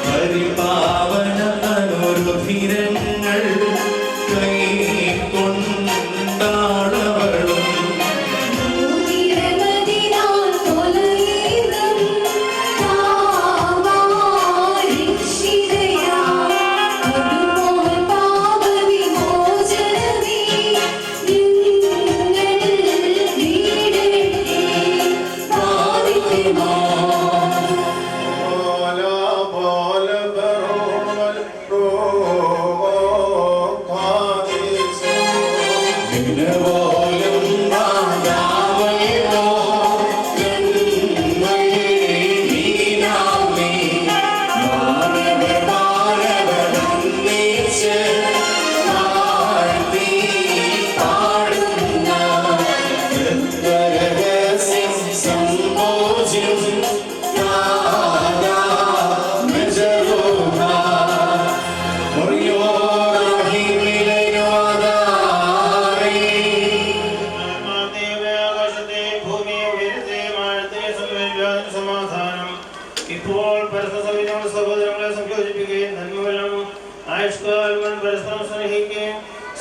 പരിപാവന അനുരുധിരങ്ങൾ കൈ കൊണ്ടാടവളും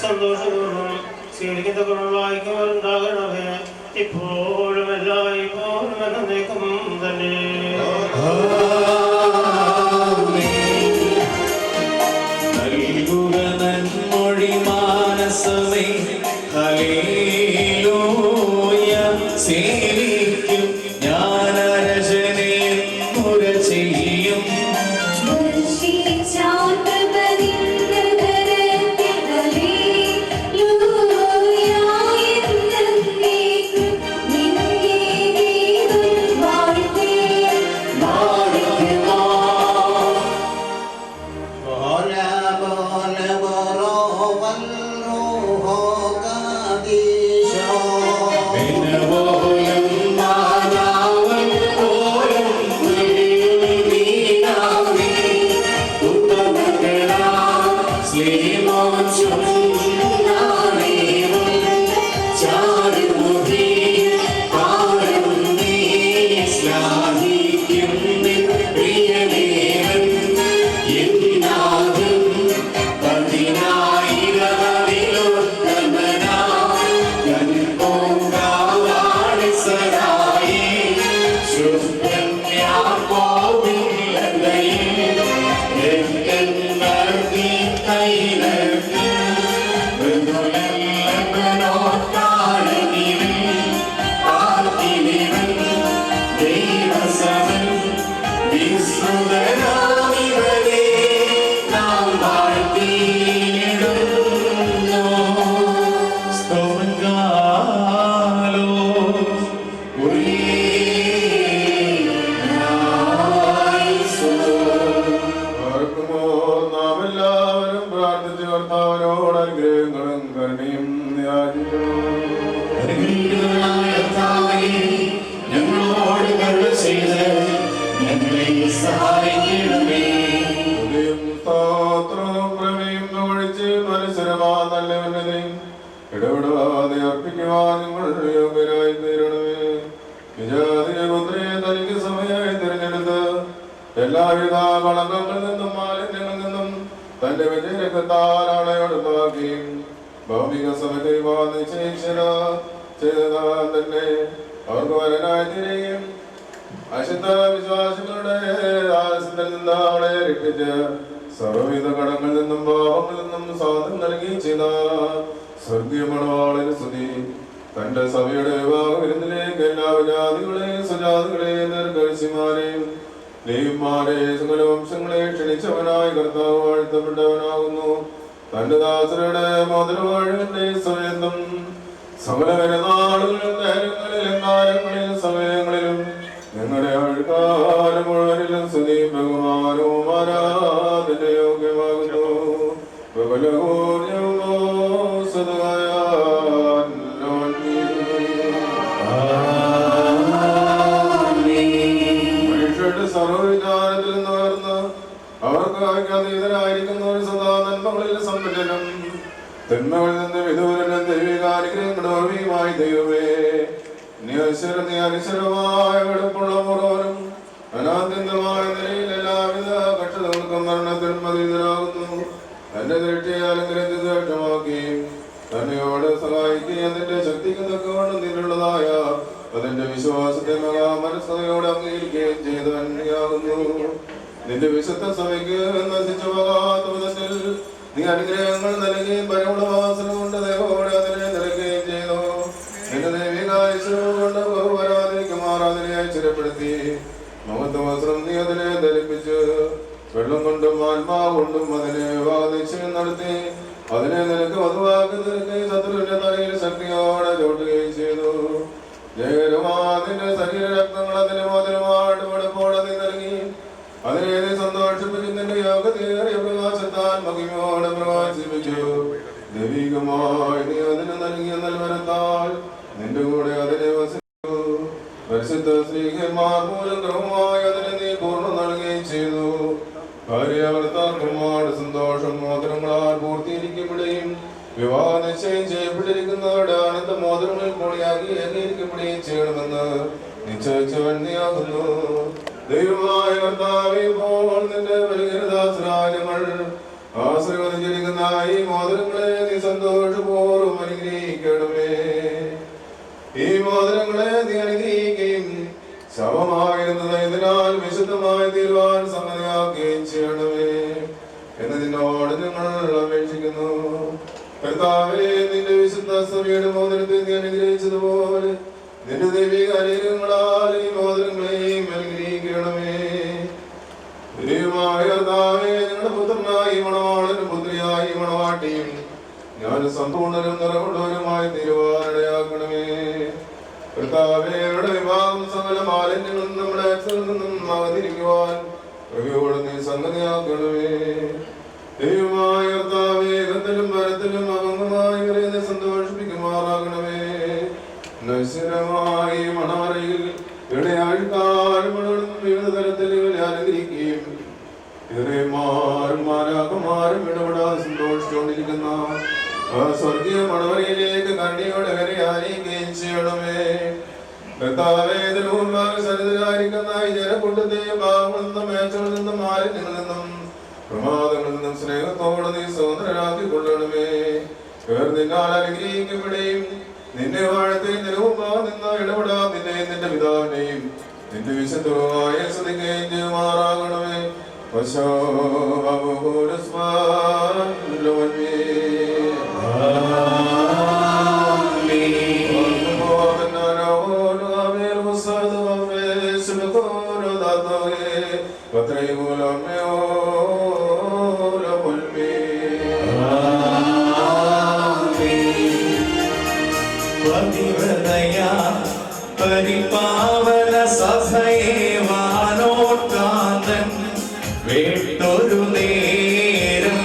സന്തോഷപൂർവ്വം സ്വീകരിക്കത്തക്കുള്ളതായിക്കുണ്ടാകണമേ ഇപ്പോഴും എല്ലായ്പ്പോഴും എന്നേക്കും തന്നെ. നൽകുക നന്മൊഴി മാനസമേ ഹല്ലേലൂയ സേവിക്കും ഞാൻ അരജനെ മുര ചെയ്യും ഇടപെടാതെ അർപ്പിക്കുവാൻ നിങ്ങൾ യോഗ്യരായി തീരണമേ. വിജാതിപുത്രയെ തനിക്ക് സമയമായി തിരഞ്ഞെടുത്ത് എല്ലാവിധ കളങ്കങ്ങളിൽ നിന്നും മാലിന്യങ്ങളിൽ നിന്നും തന്റെ വിജയരക്തത്താൽ ആളെയൊടുപ്പാക്കി ഭൗമിക സഭ നിശ്ചയിച്ച ചെയ്താൽ തന്നെ അവർക്ക് വരനായി തീരുകയും അശുദ്ധ വിശ്വാസികളുടെ ആശത്തിൽ നിന്ന് അവളെ രക്ഷിച്ച് സർവവിധ കടങ്ങളിൽ നിന്നും പാപങ്ങളിൽ നിന്നും സ്വാതന്ത്ര്യം നൽകുകയും ചെയ്ത സ്വർഗീയമണവാളിന് സ്തുതി. തന്റെ സഭയുടെ വിവാഹ വിരുന്നിലേക്ക് എല്ലാ ജാതികളെയും സ്വജാതികളെയും ദീർഘശിമാരെയും ദേവിമാരെയും സകല വംശങ്ങളെ ക്ഷണിച്ചവനായി കർത്താവ് വാഴ്ത്തപ്പെട്ടവനാകുന്നു. തന്റെ ദാസരുടെ മോദനവാഴന്റെ സമയത്തും സകല പെരുന്നാളുകളിലും നേരങ്ങളിലും കാലങ്ങളിലും സമയങ്ങളിലും ഞങ്ങളുടെ ആൾക്കാലം മുഴുവനിലും സ്തുതിയും ബഹുമാനവും ആരാധന യോഗ്യമാകുന്നു. മനുഷ്യരുടെ സർവ്വവിചാരത്തിൽ നിന്ന് ഉയർന്ന് അവർക്ക് അതീതരായിരിക്കുന്ന ഒരു സദാ സദാ നന്മകളിൽ സമ്പന്നനും തിന്മകളിൽ നിന്ന് വിദൂരനും ദൈവികാനുഗ്രഹങ്ങളുമായി ദൈവമേ നീ അനിശ്വരമായ വെടുപ്പുള്ള മുറവനും അനാദ്യന്തമായ നിലയിൽ എല്ലാവിധ കക്ഷതകൾക്കും മരണത്തിനും അതീതനാകുന്നു. തന്റെ ദൃഷ്ടിയാൽ ഗ്രന്ഥമാക്കി തന്നെയോട് സഹായിക്കുകയും അതിന്റെ ശക്തിക്ക് തക്കവണ്ണം നിന്നുള്ളതായ അതിന്റെ വിശ്വാസത്തെ മനസ്സതയോടെ അംഗീകരിക്കുകയും ചെയ്തവനാകുന്നു. നിന്റെ വിശുദ്ധ സഭയ്ക്ക് നശിച്ചു പോകാത്ത വിധത്തിൽ നീ അനുഗ്രഹങ്ങൾ നൽകുകയും പരമുളവാസന കൊണ്ട് ദൈവോടെ അതിനെ നിറയ്ക്കുകയും ചെയ്തു. നിന്റെ ദൈവികാശ്രമം കൊണ്ട് ബഹുപരാതിരിക്കുമാറാതിനെയായി ചിരപ്പെടുത്തി മുഖത്ത് വസ്ത്രം നീ അതിനെ ധരിപ്പിച്ച് വെള്ളം കൊണ്ടും ആത്മാവ് കൊണ്ടും അതിനെ വിവാഹനിശ്ചയം നടത്തി അതിനെ നിനക്ക് വധുവാക്കി നിനക്ക് ശത്രുവിന്റെ തലയിൽ ശക്തിയോടെ ചോട്ടുകയും ചെയ്തു. ജയകരമാതിന്റെ ശരീര രക്തങ്ങൾ അതിന് മോചനമായിട്ട് വെടുപ്പോടെ നീ നൽകി അതിനെ നീ സന്തോഷിപ്പിച്ച് നിന്റെ യോഗതയേറിയ പ്രകാശത്താൽ മഹിമയോടെ പ്രകാശിപ്പിച്ചു. ദൈവികമായി നീ അതിന് നൽകിയ നൽവരത്താൽ നിന്റെ കൂടെ അതിനെ വസിച്ചു. പരിശുദ്ധ സ്ത്രീകന്മാർ മൂലം ക്രമമായി അതിനെ നീ പൂർണ്ണം നൽകുകയും ചെയ്തു. ഭാര്യാഭർത്താക്കന്മാരുടെ സന്തോഷം മോതിരങ്ങളാൽ പൂർത്തീകരിക്കപ്പെടുകയും വിവാഹ നിശ്ചയം ചെയ്യപ്പെട്ടിരിക്കുന്നവരുടെ ആനന്ദ മോതിരങ്ങളിൽ കൂടിയാക്കി ഏകീകരിക്കപ്പെടുകയും ചെയ്യണമെന്ന് നിശ്ചയിച്ചവൻ നീയാകുന്നു. ദൈവമായ കർത്താവേ, ഇപ്പോൾ നിന്റെ ബലിഹീനദാസരാജങ്ങൾ ആശീർവദിച്ചിരിക്കുന്ന ഈ മോതിരങ്ങളെ നീ സന്തോഷപൂർവ്വം അനുഗ്രഹിക്കണമേ. ഈ മോതിരങ്ങളെ നീ അനുഗ്രഹിക്കുകയും ശവമായിരുന്നത് ഇതിനാൽ വിശുദ്ധമായി തീരുവാൻ സമ്മതിയാക്കുകയും ചെയ്യണമേ എന്ന് നിന്നോട് ഞങ്ങൾ അപേക്ഷിക്കുന്നു. കർത്താവേ, നിന്റെ വിശുദ്ധ സഭയുടെ മോതിരത്തെ നീ അനുഗ്രഹിച്ചതുപോലെ നിന്റെ ദൈവിക അനുഗ്രഹങ്ങളാൽ ഈ മോതിരങ്ങളെയും അനുഗ്രഹിക്കണമേ. ദൈവമായ കർത്താവേ, ഞങ്ങളുടെ പുത്രനായി മണവാളനും പുത്രിയായി മണവാട്ടിയും ഞാൻ സമ്പൂർണ്ണരും നിറവുള്ളവരുമായി തീരുവാനിടയാക്കണമേ. കർത്താവേ, അവരുടെ വിവാഹം സകല മാലിന്യങ്ങളിൽ നമ്മുടെ അച്ഛനിൽ നിന്നും അവതരിക്കുവാൻ പ്രവിയോട് നീ സംഗതിയാക്കണമേ. ദൈവമായ കർത്താവേ, കത്തിലും പരത്തിലും അഭംഗമായി ഇവരെ സന്തോഷിപ്പിക്കുമാറാകണമേ. നശ്വരമായി മണവറയിൽ ഇടയാഴ്ക്കാലും വിവിധ തരത്തിൽ ഇവരെ അനുഗ്രഹിക്കുകയും ഇവരെമാരും മാലാകമാരും ഇടപെടാതെ സന്തോഷിച്ചുകൊണ്ടിരിക്കുന്ന ആ സ്വർഗീയ മണവറയിലേക്ക് കണ്ണിയോടെ വരെ ആനയിക്കുകയും ചെയ്യണമേ. കർത്താവേ, സന്നിധിയായിരിക്കുന്ന ഈ ജനക്കൂട്ടത്തെയും ഭാവങ്ങളിൽ നിന്നും മേച്ചകളിൽ നിന്നും മാലിന്യങ്ങളിൽ നിന്നും പ്രമാദങ്ങളിൽ നിന്നും സ്നേഹത്തോടെ നീ സ്വതന്ത്രരാക്കി കൊള്ളണമേ. ഇവർ നിന്നാൽ അനുഗ്രഹിക്കപ്പെടുകയും നിന്നെ വാഴത്തെ നിലവുമാ നിന്ന് ഇടപെടാ നിന്നെയും നിന്റെ പിതാവിനെയും നിന്റെ വിശുദ്ധമായ ശ്രദ്ധിക്കുകയും ചെയ്യുമാറാകണമേ. പരിപാവന സഭയെ വാനോർക്കാന്തൻ വേട്ടൊരു നേരം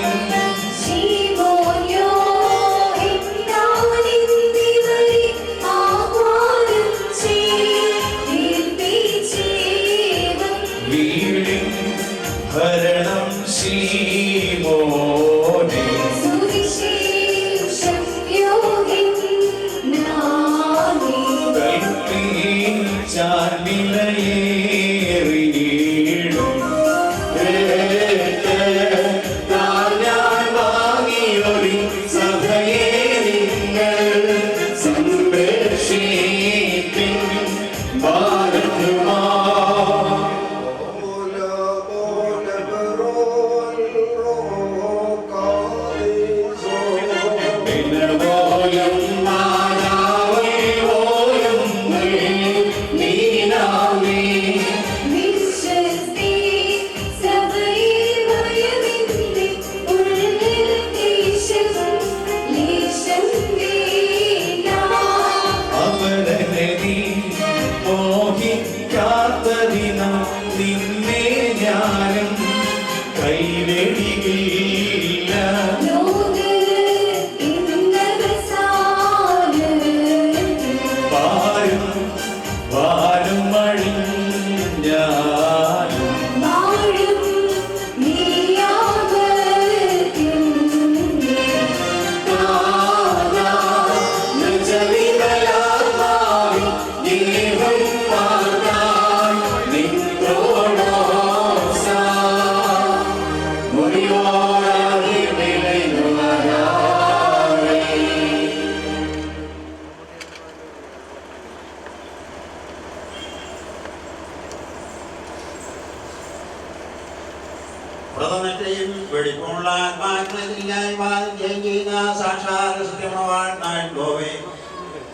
ആത്മാക്കളെതിരിയായി വാദം ചെയ്യുന്ന സാക്ഷാൽ സത്യമണവാഴ്ന്നോവേ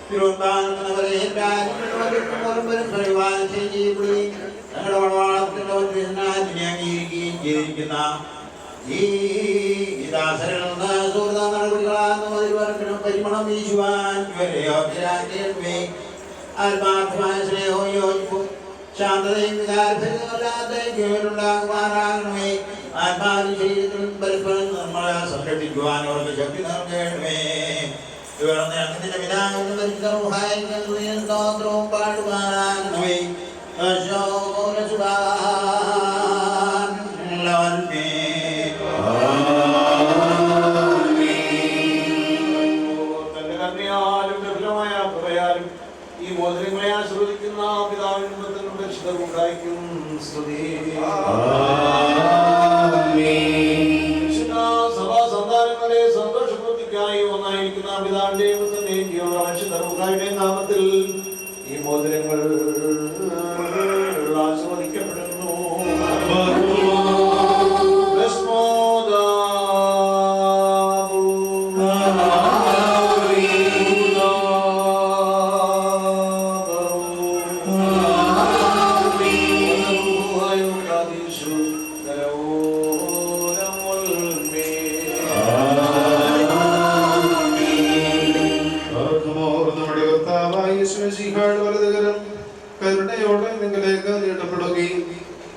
തിരുവനന്തപുരത്തുള്ളവരെ ഞങ്ങളുടെ മണവാളത്തിൻ്റെ അംഗീകരിക്കുകയും ചെയ്തിരിക്കുന്ന ഈ ദാസരിൽ നിന്ന് സുഹൃത നടപടികളാകുന്നതിനും പരിമളം വീശുവാൻ ആത്മാർത്ഥമായ സ്നേഹവും യോജിപ്പും ശാന്തതയും വികാരഭരിതമല്ലാത്ത ജീവനുണ്ടാകുമാറാകണമേ. ആത്മാവിൻ ശരീരത്തിലും പരസ്പരം നമ്മളെ സംരക്ഷിക്കുവാൻ അവർക്ക് ശക്തി നൽകണമേ. ഇവരുടെ പിതാവിനും സ്തോത്രവും പാടുമാറാകണമേ. തന്റെ കന്യാലും ലഭ്യമായ കൃപയാലും ഈ മോതിരങ്ങളെ ആശ്രയിക്കുന്ന പിതാവിനും പുത്രനും പരിശുദ്ധനും ഉണ്ടായിരിക്കും സ്തുതി. സഭാ സന്താനങ്ങളുടെ സന്തോഷപൂർത്തിക്കായി ഒന്നായിരിക്കുന്ന പിതാവിന്റെയും പുത്രന്റെയും ജീവനാശുദ്ധരുടെയും നാമത്തിൽ ഈ മോതിരങ്ങൾ ആസ്വദിക്കപ്പെടുന്നു. കരുണയോടെ നിങ്ങളിലേക്ക് നീട്ടപ്പെടുകയും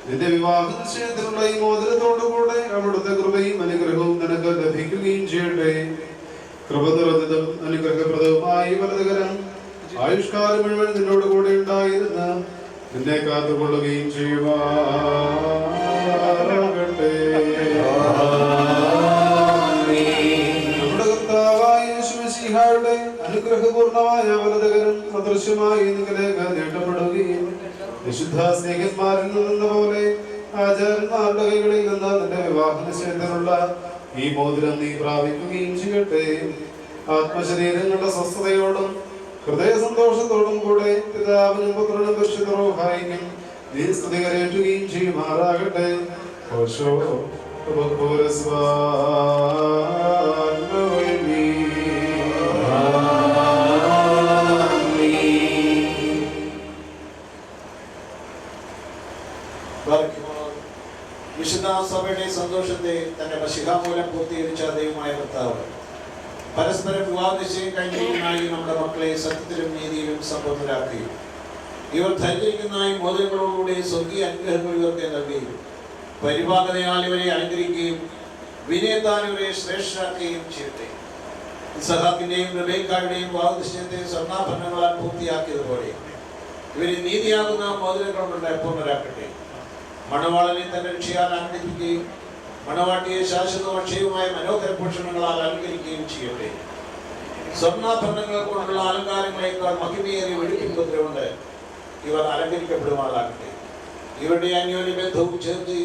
നിന്റെ വിവാഹ നിശ്ചയത്തിലുള്ള ഈ മോതിരത്തോടുകൂടെ അവിടുത്തെ കൃപയും അനുഗ്രഹവും നിനക്ക് ലഭിക്കുകയും ചെയ്യട്ടെ. കൃപ നിറഞ്ഞതും അനുഗ്രഹപ്രദവുമായി വലതുകരം ആയുഷ്കാലം മുഴുവൻ നിന്നോട് കൂടെ ഉണ്ടായിരുന്ന നിന്നെ കാത്തുകൊള്ളുകയും ചെയ്യുവാറാകട്ടെ. നമ്മുടെ കർത്താവായ യേശുമിശിഹായുടെ അനുഗ്രഹപൂർണമായ വലതുകരം അദൃശ്യമായി നിങ്ങളിലേക്ക് നീട്ടപ്പെടുകയും വിശുദ്ധ സ്നേഹിതന്മാരിൽ നിന്ന പോലെ ആചാര്യന്മാരുടെ കൈകളിൽ നിന്ന് നിന്റെ വിവാഹ നിശ്ചയത്തിനുള്ള ഈ മോതിരം നീ പ്രാപിക്കുകയും ചെയ്യട്ടെ. ആത്മശരീരങ്ങളുടെ സ്വസ്ഥതയോടും ഹൃദയ സന്തോഷത്തോടും കൂടെ പിതാവിനും പുത്രനും പരിശുദ്ധ റൂഹായിക്കും നീ സ്തുതി കരയേറ്റുകയും ചെയ്യുമാറാകട്ടെ. വിശുദ്ധ സഭയുടെ സന്തോഷത്തെ തന്റെ മശിഹാമൂലം പൂർത്തീകരിച്ച ദൈവമായ കർത്താവ് പരസ്പരം വിവാഹ നിശ്ചയം കഴിഞ്ഞിരിക്കുന്നതായി നമ്മുടെ മക്കളെ സത്യത്തിലും നീതിയിലും സമ്പന്നരാക്കി ഇവർ ധരിച്ചിരിക്കുന്ന ഈ മോതിരങ്ങളോടുകൂടി സ്വർഗീയ അനുഗ്രഹങ്ങൾ ഇവർക്ക് നൽകുകയും പരിപാകതയാൽ ഇവരെ അലങ്കരിക്കുകയും വിനയത്താൽ ഇവരെ ശ്രേഷ്ഠരാക്കുകയും ചെയ്യട്ടെ. ഇസഹാക്കിന്റെയും റിബേക്കായുടെയും വിവാഹ നിശ്ചയത്തെ സ്വർണ്ണാഭരണങ്ങളാൽ പൂർത്തിയാക്കിയതുപോലെ ഇവരെ നീതിയാകുന്ന മോതിരങ്ങൾ കൊണ്ട് പൂർണ്ണരാക്കട്ടെ. മണവാളനെ തന്റെ രക്ഷയാൽ ആനന്ദിപ്പിക്കുകയും മണവാട്ടിയെ ശാശ്വതവും അക്ഷയവുമായ മനോഹര ഭൂഷണങ്ങളാൽ അലങ്കരിക്കുകയും ചെയ്യട്ടെ. സ്വർണ്ണാഭരണങ്ങൾ കൊണ്ടുള്ള അലങ്കാരങ്ങളെക്കാൾ മഹിമയേറിയ വെടിപ്പിൻപുത്രമുണ്ട് ഇവർ അലങ്കരിക്കപ്പെടുമാറാകട്ടെ. ഇവരുടെ അന്യോന്യ ബന്ധവും ചേർത്ത്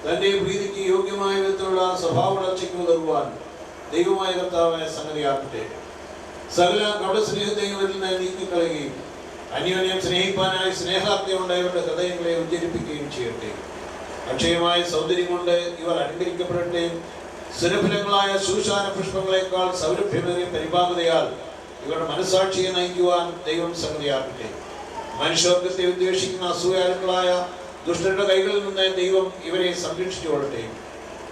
തന്റെ പ്രീതിക്ക് യോഗ്യമായ വിധത്തിലുള്ള സ്വഭാവ വളർച്ചയ്ക്ക് ഉതകുവാൻ ദൈവമായ കർത്താവിനെ സംഗതിയാക്കട്ടെ. സകല കപടസ്നേഹത്തെയും ഇവരിൽ നിന്ന് നീക്കിക്കളയുകയും അന്യോന്യം സ്നേഹിപ്പാനായി സ്നേഹാഗ്നിയുണ്ട് ഇവരുടെ ഹൃദയങ്ങളെ ഉജ്ജരിപ്പിക്കുകയും ചെയ്യട്ടെ. അക്ഷയമായ സൗന്ദര്യം കൊണ്ട് ഇവർ അലങ്കരിക്കപ്പെടട്ടെ. സുരഫലങ്ങളായ ശൂശാന പുഷ്പങ്ങളെക്കാൾ സൗരഭ്യമേറിയ പരിപാകതയാൽ ഇവരുടെ മനസ്സാക്ഷിയെ നയിക്കുവാൻ ദൈവം സംഗതിയാക്കട്ടെ. മനുഷ്യവർഗത്തെ ഉദ്ദേശിക്കുന്ന അസൂയാലുക്കളായ ദുഷ്ടരുടെ കൈകളിൽ നിന്ന് ദൈവം ഇവരെ സംരക്ഷിച്ചു കൊള്ളട്ടെ.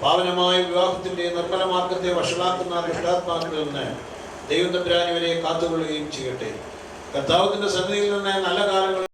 പാവനമായ വിവാഹത്തിന്റെ നിർമ്മല മാർഗത്തെ വഷളാക്കുന്ന ഇഷ്ടാത്മാക്കളിൽ നിന്ന് ദൈവം തമ്പുരാൻ ഇവരെ കാത്തുകൊള്ളുകയും ചെയ്യട്ടെ. കർത്താവിന്റെ സന്നിധിയിൽ നിന്ന് നല്ല കാലങ്ങൾ